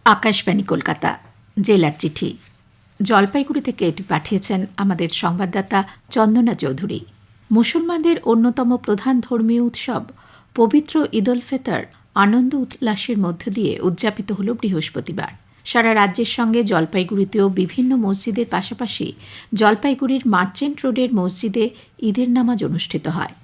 আকাশবাণী কলকাতা জেলার চিঠি জলপাইগুড়ি থেকে এটি পাঠিয়েছেন আমাদের সংবাদদাতা চন্দনা চৌধুরী। মুসলমানদের অন্যতম প্রধান ধর্মীয় উৎসব পবিত্র ঈদ উল ফিতর আনন্দ উল্লাসের মধ্য দিয়ে উদযাপিত হল বৃহস্পতিবার। সারা রাজ্যের সঙ্গে জলপাইগুড়িতেও বিভিন্ন মসজিদের পাশাপাশি জলপাইগুড়ির মার্চেন্ট রোডের মসজিদে ঈদের নামাজ অনুষ্ঠিত হয়।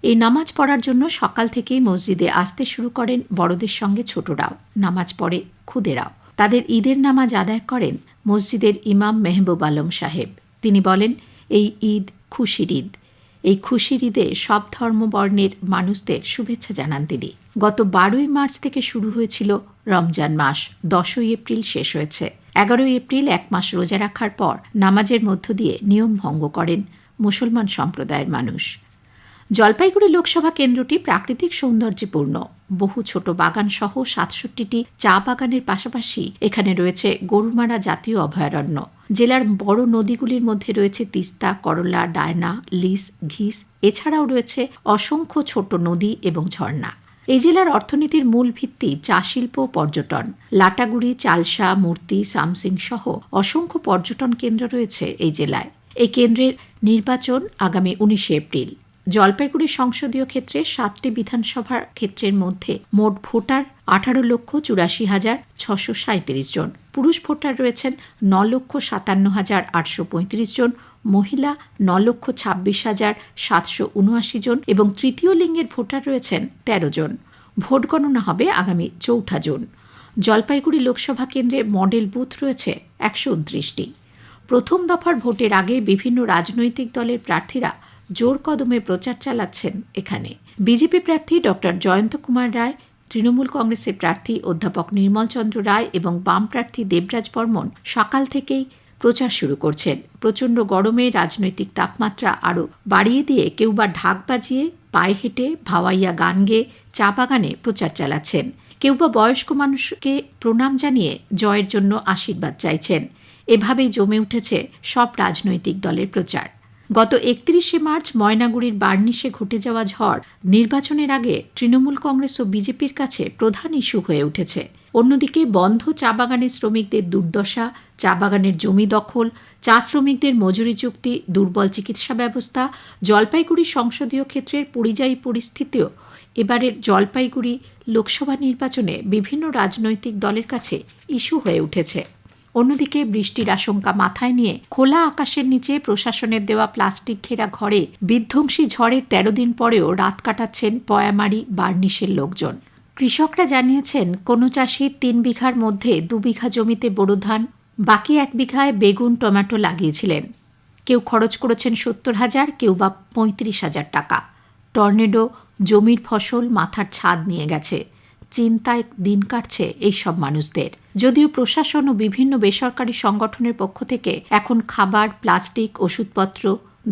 এই নামাজ পড়ার জন্য সকাল থেকেই মসজিদে আসতে শুরু করেন বড়দের সঙ্গে ছোটরাও। নামাজ পড়ে খুদেরাও। তাদের ঈদের নামাজ আদায় করেন মসজিদের ইমাম মেহবুব আলম সাহেব। তিনি বলেন, এই ঈদ খুশির ঈদ। এই খুশির ঈদে সব ধর্মবর্ণের মানুষদের শুভেচ্ছা জানান তিনি। গত 12ই মার্চ থেকে শুরু হয়েছিল রমজান মাস, 10ই এপ্রিল শেষ হয়েছে। 11ই এপ্রিল এক মাস রোজা রাখার পর নামাজের মধ্য দিয়ে নিয়ম ভঙ্গ করেন মুসলমান সম্প্রদায়ের মানুষ। জলপাইগুড়ি লোকসভা কেন্দ্রটি প্রাকৃতিক সৌন্দর্যপূর্ণ। বহু ছোট বাগান সহ 67টি চা বাগানের পাশাপাশি এখানে রয়েছে গরুমারা জাতীয় অভয়ারণ্য। জেলার বড় নদীগুলির মধ্যে রয়েছে তিস্তা, করলা, ডায়না, লিস, ঘিস। এছাড়াও রয়েছে অসংখ্য ছোট নদী এবং ঝর্ণা। এই জেলার অর্থনীতির মূল ভিত্তি চা শিল্প ও পর্যটন। লাটাগুড়ি, চালসা, মূর্তি, সামসিং সহ অসংখ্য পর্যটন কেন্দ্র রয়েছে এই জেলায়। এই কেন্দ্রের নির্বাচন আগামী 19 এপ্রিল। জলপাইগুড়ি সংসদীয় ক্ষেত্রে 7টি বিধানসভার ক্ষেত্রের মধ্যে মোট ভোটার 18,84,637 জন। পুরুষ ভোটার রয়েছেন 9,57,835 জন, মহিলা 9,26,779 জন এবং তৃতীয় লিঙ্গের ভোটার রয়েছেন 13 জন। ভোট গণনা হবে আগামী 4 জুন। জলপাইগুড়ি লোকসভা কেন্দ্রে মডেল বুথ রয়েছে 129টি। প্রথম দফার ভোটের আগে বিভিন্ন রাজনৈতিক দলের প্রার্থীরা জোর কদমে প্রচার চালাচ্ছেন এখানে। বিজেপি প্রার্থী ডক্টর জয়ন্ত কুমার রায়, তৃণমূল কংগ্রেসের প্রার্থী অধ্যাপক নির্মল চন্দ্র রায় এবং বাম প্রার্থী দেবরাজ বর্মন সকাল থেকেই প্রচার শুরু করছেন। প্রচণ্ড গরমে রাজনৈতিক তাপমাত্রা আরও বাড়িয়ে দিয়ে কেউ বা ঢাক বাজিয়ে, পায়ে হেঁটে, ভাওয়াইয়া গান গেয়ে চা বাগানে প্রচার চালাচ্ছেন। কেউ বা বয়স্ক মানুষকে প্রণাম জানিয়ে জয়ের জন্য আশীর্বাদ চাইছেন। এভাবেই জমে উঠেছে সব রাজনৈতিক দলের প্রচার। গত 31শে মার্চ ময়নাগুড়ির বার্নিশে ঘটে যাওয়া ঝড় নির্বাচনের আগে তৃণমূল কংগ্রেস ও বিজেপির কাছে প্রধান ইস্যু হয়ে উঠেছে। অন্যদিকে বন্ধ চা বাগানের শ্রমিকদের দুর্দশা, চা বাগানের জমি দখল, চা শ্রমিকদের মজুরি চুক্তি, দুর্বল চিকিৎসা ব্যবস্থা, জলপাইগুড়ি সংসদীয় ক্ষেত্রের পরিযায়ী পরিস্থিতিও এবারের জলপাইগুড়ি লোকসভা নির্বাচনে বিভিন্ন রাজনৈতিক দলের কাছে ইস্যু হয়ে উঠেছে। অন্যদিকে বৃষ্টির আশঙ্কা মাথায় নিয়ে খোলা আকাশের নিচে প্রশাসনের দেওয়া প্লাস্টিক ঘেরা ঘরে বিধ্বংসী ঝড়ের 13 দিন পরেও রাত কাটাচ্ছেন পয়ামারি, বার্নিশের লোকজন। কৃষকরা জানিয়েছেন, কোনো চাষি 3 বিঘার মধ্যে 2 বিঘা জমিতে বোরো ধান, বাকি 1 বিঘায় বেগুন, টমেটো লাগিয়েছিলেন। কেউ খরচ করেছেন 70,000, কেউ বা 35,000 টাকা। টর্নেডো জমির ফসল মাথার ছাদ নিয়ে গেছে। চিন্তায় দিন কাটছে এইসব মানুষদের। যদিও প্রশাসন ও বিভিন্ন বেসরকারি সংগঠনের পক্ষ থেকে এখন খাবার, প্লাস্টিক, ওষুধপত্র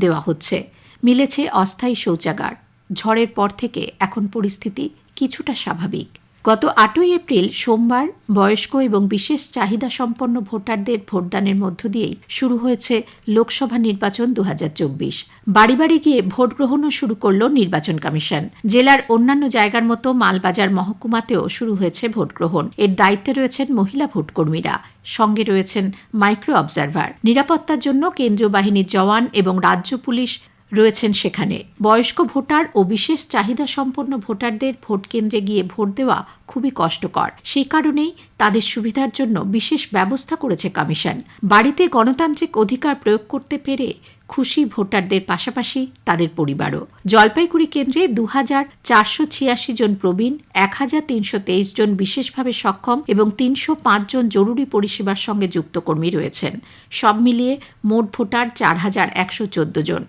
দেওয়া হচ্ছে। মিলেছে অস্থায়ী শৌচাগার। ঝড়ের পর থেকে এখন পরিস্থিতি কিছুটা স্বাভাবিক। গত 8ই এপ্রিল সোমবার বয়স্ক এবং বিশেষ চাহিদা সম্পন্ন ভোটারদের ভোটদানের মধ্য দিয়েই শুরু হয়েছে লোকসভা নির্বাচন 2024। বাড়ি বাড়ি গিয়ে ভোট গ্রহণও শুরু করল নির্বাচন কমিশন। জেলার অন্যান্য জায়গার মতো মালবাজার মহকুমাতেও শুরু হয়েছে ভোট গ্রহণ। এর দায়িত্বে রয়েছেন মহিলা ভোটকর্মীরা, সঙ্গে রয়েছেন মাইক্রো অবজারভার। নিরাপত্তার জন্য কেন্দ্রীয় বাহিনীর জওয়ান এবং রাজ্য পুলিশ রয়েছেন সেখানে। বয়স্ক ভোটার ও বিশেষ চাহিদা সম্পন্ন ভোটারদের ভোট কেন্দ্রে গিয়ে ভোট দেওয়া খুবই কষ্টকর। সেই কারণেই তাদের সুবিধার জন্য বিশেষ ব্যবস্থা করেছে কমিশন। বাড়িতে গণতান্ত্রিক অধিকার প্রয়োগ করতে পেরে খুশি ভোটারদের পাশাপাশি তাদের পরিবারও। জলপাইগুড়ি কেন্দ্রে 2,486 জন প্রবীণ, 1,323 জন বিশেষভাবে সক্ষম এবং 305 জন জরুরি পরিষেবার সঙ্গে যুক্ত কর্মী রয়েছেন। সব মিলিয়ে মোট ভোটার 4,114 জন।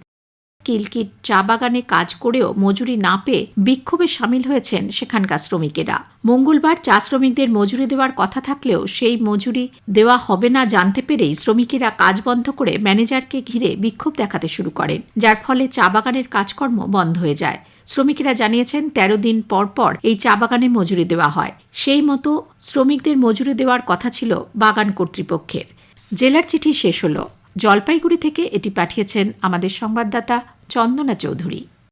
কিলকিট চা বাগানে কাজ করেও মজুরি না পেয়ে বিক্ষোভে সামিল হয়েছেন সেখানকার শ্রমিকেরা। মঙ্গলবার চা শ্রমিকদের মজুরি দেওয়ার কথা থাকলেও সেই মজুরি দেওয়া হবে না জানতে পেরেই শ্রমিকেরা কাজ বন্ধ করে ম্যানেজারকে ঘিরে বিক্ষোভ দেখাতে শুরু করেন, যার ফলে চা বাগানের কাজকর্ম বন্ধ হয়ে যায়। শ্রমিকেরা জানিয়েছেন 13 দিন পর পর এই চা বাগানে মজুরি দেওয়া হয়। সেই মতো শ্রমিকদের মজুরি দেওয়ার কথা ছিল বাগান কর্তৃপক্ষের। জেলার চিঠি শেষ হলো। জলপাইগুড়ি থেকে এটি পাঠিয়েছেন আমাদের সংবাদদাতা চন্দনা চৌধুরী।